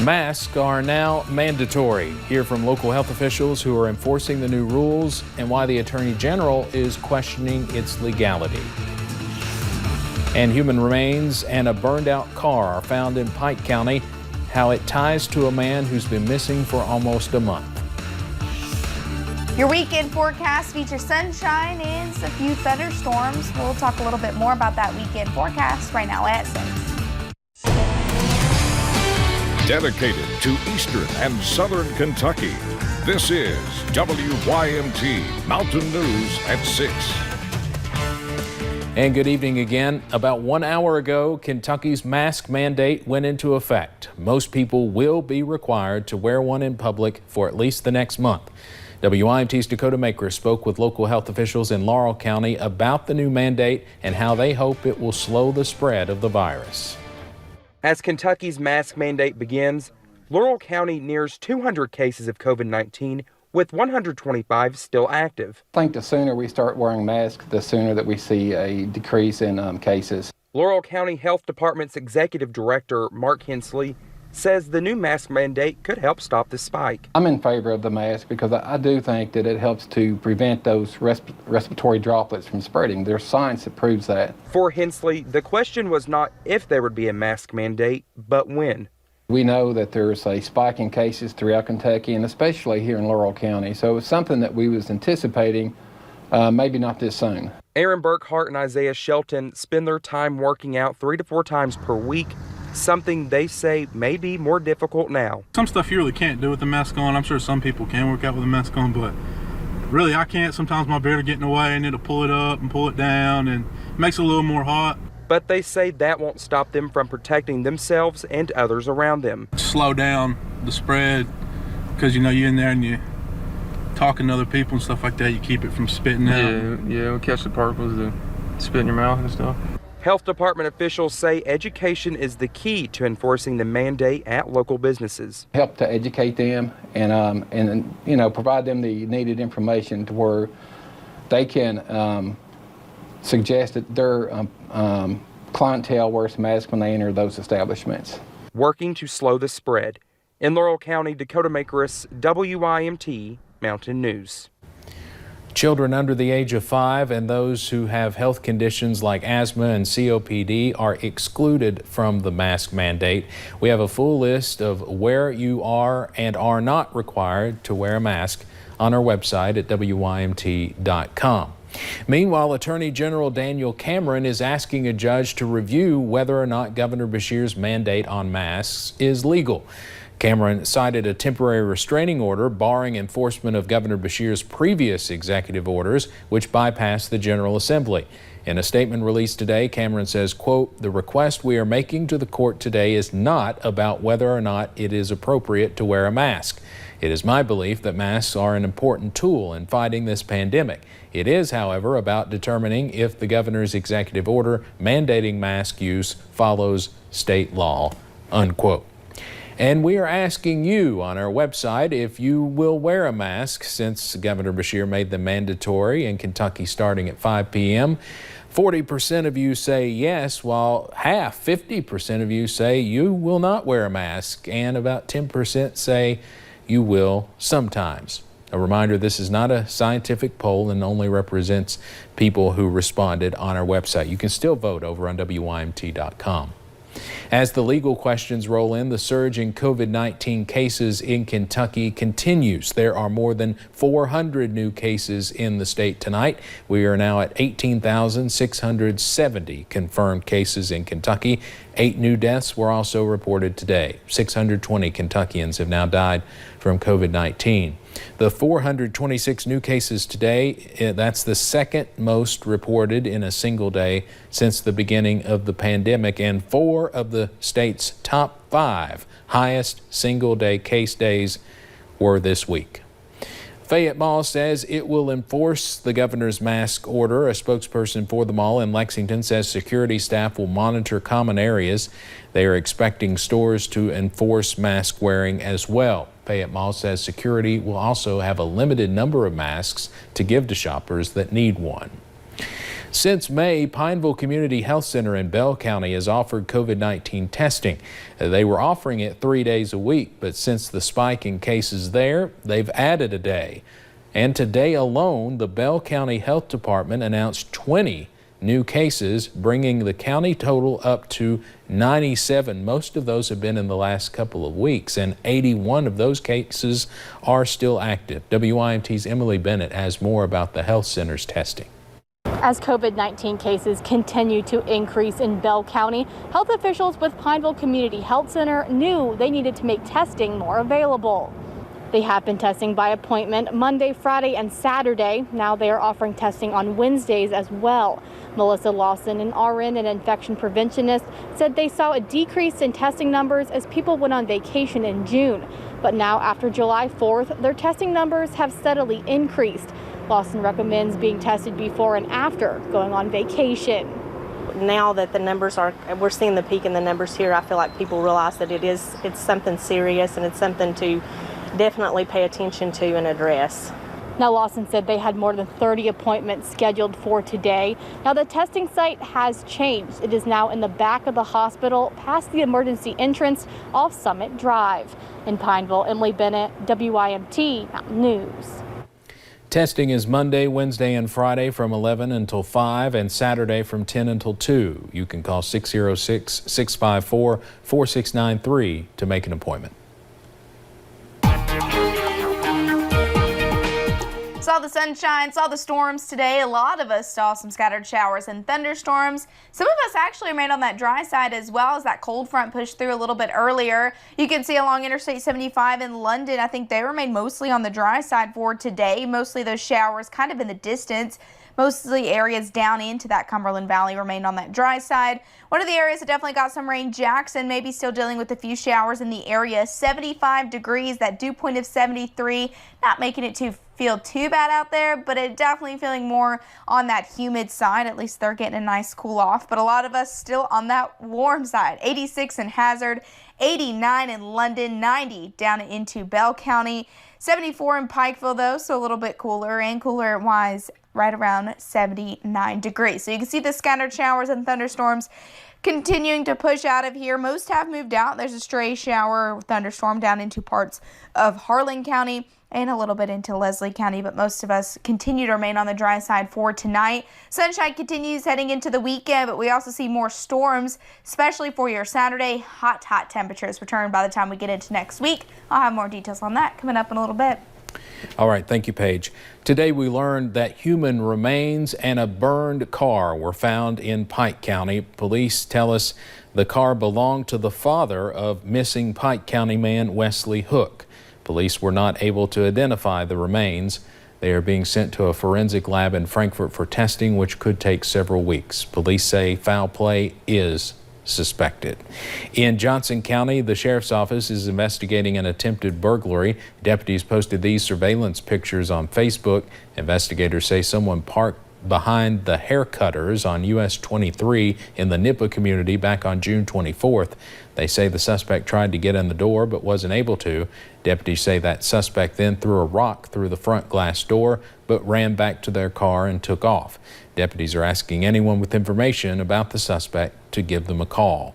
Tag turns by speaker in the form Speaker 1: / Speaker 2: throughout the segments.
Speaker 1: Masks are now mandatory. Hear from local health officials who are enforcing the new rules and why the Attorney General is questioning its legality. And human remains and a burned out car are found in Pike County, how it ties to a man who's been missing for almost a month.
Speaker 2: Your weekend forecast features sunshine and a few thunderstorms. We'll talk a little bit more about that weekend forecast right now at 6.
Speaker 3: Dedicated to Eastern and Southern Kentucky, this is WYMT Mountain News at 6.
Speaker 1: And good evening again. About 1 hour ago, Kentucky's mask mandate went into effect. Most people will be required to wear one in public for at least the next month. WYMT's Dakota Maker spoke with local health officials in Laurel County about the new mandate and how they hope it will slow the spread of the virus.
Speaker 4: As Kentucky's mask mandate begins, Laurel County nears 200 cases of COVID-19, with 125 still active.
Speaker 5: I think the sooner we start wearing masks, the sooner that we see a decrease in cases.
Speaker 4: Laurel County Health Department's Executive Director, Mark Hensley, says the new mask mandate could help stop the spike.
Speaker 5: I'm in favor of the mask because I do think that it helps to prevent those respiratory droplets from spreading. There's science that proves that.
Speaker 4: For Hensley, the question was not if there would be a mask mandate, but when.
Speaker 5: We know that there's a spike in cases throughout Kentucky and especially here in Laurel County. So it's something that we was anticipating, maybe not this soon.
Speaker 4: Aaron Burkhart and Isaiah Shelton spend their time working out 3 to 4 times per week, something they say may be more difficult now.
Speaker 6: Some stuff you really can't do with the mask on. I'm sure some people can work out with a mask on, but really I can't. Sometimes my beard will get in the way and it'll pull it up and pull it down and it makes it a little more hot.
Speaker 4: But they say that won't stop them from protecting themselves and others around them.
Speaker 6: Slow down the spread because, you're in there and you talking to other people and stuff like that. You keep it from spitting out.
Speaker 7: Yeah, we'll catch the particles that spit in your mouth and stuff.
Speaker 4: Health Department officials say education is the key to enforcing the mandate at local businesses.
Speaker 5: Help to educate them and provide them the needed information to where they can suggest that their clientele wears masks when they enter those establishments.
Speaker 4: Working to slow the spread. In Laurel County, Dakota Makeris, WYMT Mountain News.
Speaker 1: Children under the age of 5 and those who have health conditions like asthma and COPD are excluded from the mask mandate. We have a full list of where you are and are not required to wear a mask on our website at WYMT.com. Meanwhile, Attorney General Daniel Cameron is asking a judge to review whether or not Governor Beshear's mandate on masks is legal. Cameron cited a temporary restraining order barring enforcement of Governor Beshear's previous executive orders, which bypassed the General Assembly. In a statement released today, Cameron says, quote, "The request we are making to the court today is not about whether or not it is appropriate to wear a mask. It is my belief that masks are an important tool in fighting this pandemic. It is, however, about determining if the governor's executive order mandating mask use follows state law," unquote. And we are asking you on our website if you will wear a mask since Governor Beshear made them mandatory in Kentucky starting at 5 p.m. 40% of you say yes, while 50% of you say you will not wear a mask, and about 10% say you will sometimes. A reminder, this is not a scientific poll and only represents people who responded on our website. You can still vote over on WYMT.com. As the legal questions roll in, the surge in COVID-19 cases in Kentucky continues. There are more than 400 new cases in the state tonight. We are now at 18,670 confirmed cases in Kentucky. 8 new deaths were also reported today. 620 Kentuckians have now died from COVID-19. The 426 new cases today, that's the second most reported in a single day since the beginning of the pandemic, and 4 of the state's top 5 highest single-day case days were this week. Fayette Mall says it will enforce the governor's mask order. A spokesperson for the mall in Lexington says security staff will monitor common areas. They are expecting stores to enforce mask wearing as well. Fayette Mall says security will also have a limited number of masks to give to shoppers that need one. Since May, Pineville Community Health Center in Bell County has offered COVID-19 testing. They were offering it 3 days a week, but since the spike in cases there, they've added a day. And today alone, the Bell County Health Department announced 20 new cases, bringing the county total up to 97. Most of those have been in the last couple of weeks, and 81 of those cases are still active. WYMT's Emily Bennett has more about the health center's testing.
Speaker 8: As COVID-19 cases continue to increase in Bell County, health officials with Pineville Community Health Center knew they needed to make testing more available. They have been testing by appointment Monday, Friday, and Saturday. Now they are offering testing on Wednesdays as well. Melissa Lawson, an RN and infection preventionist, said they saw a decrease in testing numbers as people went on vacation in June. But now, after July 4th, their testing numbers have steadily increased. Lawson recommends being tested before and after going on vacation.
Speaker 9: Now that the numbers we're seeing the peak in the numbers here, I feel like people realize that it's something serious and it's something to definitely pay attention to and address.
Speaker 8: Now, Lawson said they had more than 30 appointments scheduled for today. Now, the testing site has changed. It is now in the back of the hospital, past the emergency entrance off Summit Drive. In Pineville, Emily Bennett, WYMT Mountain News.
Speaker 1: Testing is Monday, Wednesday, and Friday from 11 until 5 and Saturday from 10 until 2. You can call 606-654-4693 to make an appointment.
Speaker 2: Saw the sunshine, saw the storms today. A lot of us saw some scattered showers and thunderstorms. Some of us actually remained on that dry side as well as that cold front pushed through a little bit earlier. You can see along Interstate 75 in London, I think they remained mostly on the dry side for today. Mostly those showers kind of in the distance. Mostly areas down into that Cumberland Valley remained on that dry side. One of the areas that definitely got some rain, Jackson, maybe still dealing with a few showers in the area. 75 degrees, that dew point of 73, not making it feel too bad out there, but it definitely feeling more on that humid side. At least they're getting a nice cool off, but a lot of us still on that warm side. 86 in Hazard, 89 in London, 90 down into Bell County, 74 in Pikeville though, so a little bit cooler, and cooler wise right around 79 degrees. So you can see the scattered showers and thunderstorms continuing to push out of here. Most have moved out. There's a stray shower thunderstorm down into parts of Harlan County and a little bit into Leslie County, but most of us continue to remain on the dry side for tonight. Sunshine continues heading into the weekend, but we also see more storms, especially for your Saturday. Hot temperatures return by the time we get into next week. I'll have more details on that coming up in a little bit.
Speaker 1: All right, thank you, Paige. Today we learned that human remains and a burned car were found in Pike County. Police tell us the car belonged to the father of missing Pike County man Wesley Hook. Police were not able to identify the remains. They are being sent to a forensic lab in Frankfort for testing, which could take several weeks. Police say foul play is suspected. In Johnson County, the sheriff's office is investigating an attempted burglary. Deputies posted these surveillance pictures on Facebook. Investigators say someone parked behind the hair cutters on US 23 in the Nippa community back on June 24th. They say the suspect tried to get in the door but wasn't able to. Deputies say that suspect then threw a rock through the front glass door but ran back to their car and took off. Deputies are asking anyone with information about the suspect to give them a call.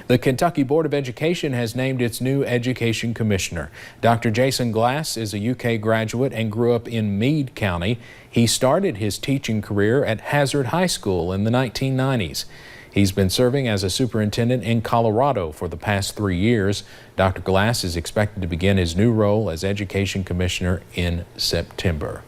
Speaker 1: The Kentucky Board of Education has named its new education commissioner. Dr. Jason Glass is a UK graduate and grew up in Meade County. He started his teaching career at Hazard High School in the 1990s. He's been serving as a superintendent in Colorado for the past 3 years. Dr. Glass is expected to begin his new role as education commissioner in September.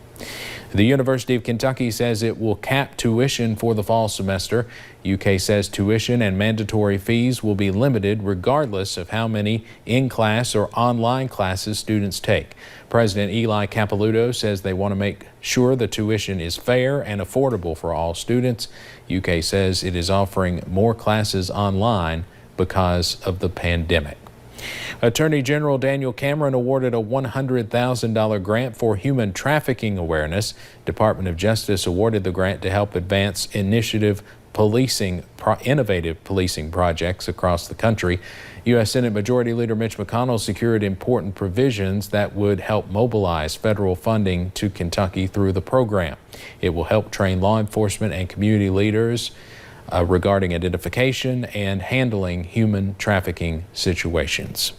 Speaker 1: The University of Kentucky says it will cap tuition for the fall semester. UK says tuition and mandatory fees will be limited regardless of how many in-class or online classes students take. President Eli Capilouto says they want to make sure the tuition is fair and affordable for all students. UK says it is offering more classes online because of the pandemic. Attorney General Daniel Cameron awarded a $100,000 grant for human trafficking awareness. Department of Justice awarded the grant to help advance Initiative innovative policing projects across the country. U.S. Senate Majority Leader Mitch McConnell secured important provisions that would help mobilize federal funding to Kentucky through the program. It will help train law enforcement and community leaders regarding identification and handling human trafficking situations.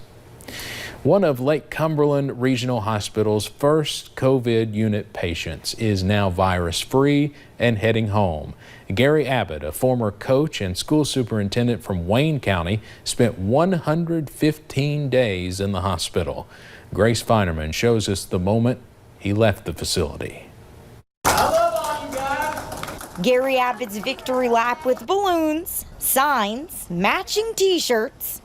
Speaker 1: One of Lake Cumberland Regional Hospital's first COVID unit patients is now virus-free and heading home. Gary Abbott, a former coach and school superintendent from Wayne County, spent 115 days in the hospital. Grace Feinerman shows us the moment he left the facility.
Speaker 10: Gary Abbott's victory lap with balloons, signs, matching t-shirts,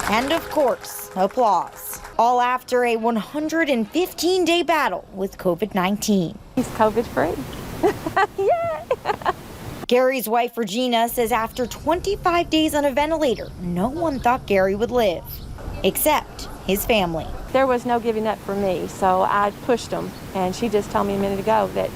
Speaker 10: and of course, applause. All after a 115-day battle with COVID-19.
Speaker 11: He's COVID-free. Yay!
Speaker 10: Gary's wife, Regina, says after 25 days on a ventilator, no one thought Gary would live, except his family.
Speaker 11: There was no giving up for me, so I pushed them. And she just told me a minute ago that,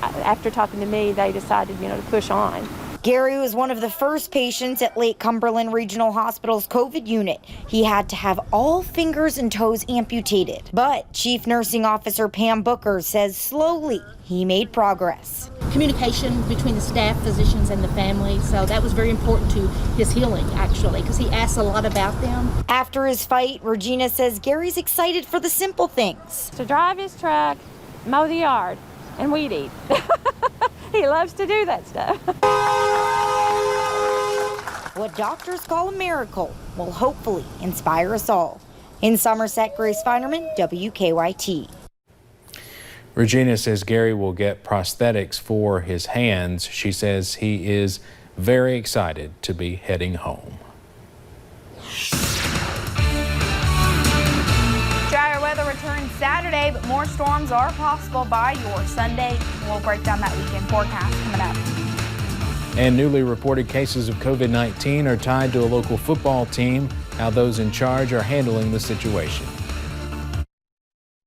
Speaker 11: after talking to me, they decided, to push on.
Speaker 10: Gary was one of the first patients at Lake Cumberland Regional Hospital's COVID unit. He had to have all fingers and toes amputated. But Chief Nursing Officer Pam Booker says slowly he made progress.
Speaker 12: Communication between the staff, physicians, and the family, so that was very important to his healing, actually, because he asked a lot about them.
Speaker 10: After his fight, Regina says Gary's excited for the simple things.
Speaker 11: To drive his truck, mow the yard, and weed eat. He loves to do that stuff.
Speaker 10: What doctors call a miracle will hopefully inspire us all. In Somerset, Grace Feinerman, WKYT.
Speaker 1: Regina says Gary will get prosthetics for his hands. She says he is very excited to be heading home.
Speaker 2: Drier weather returns Saturday, but more storms are possible by your Sunday. We'll break down that weekend forecast coming up.
Speaker 1: And newly reported cases of COVID-19 are tied to a local football team. How those in charge are handling the situation.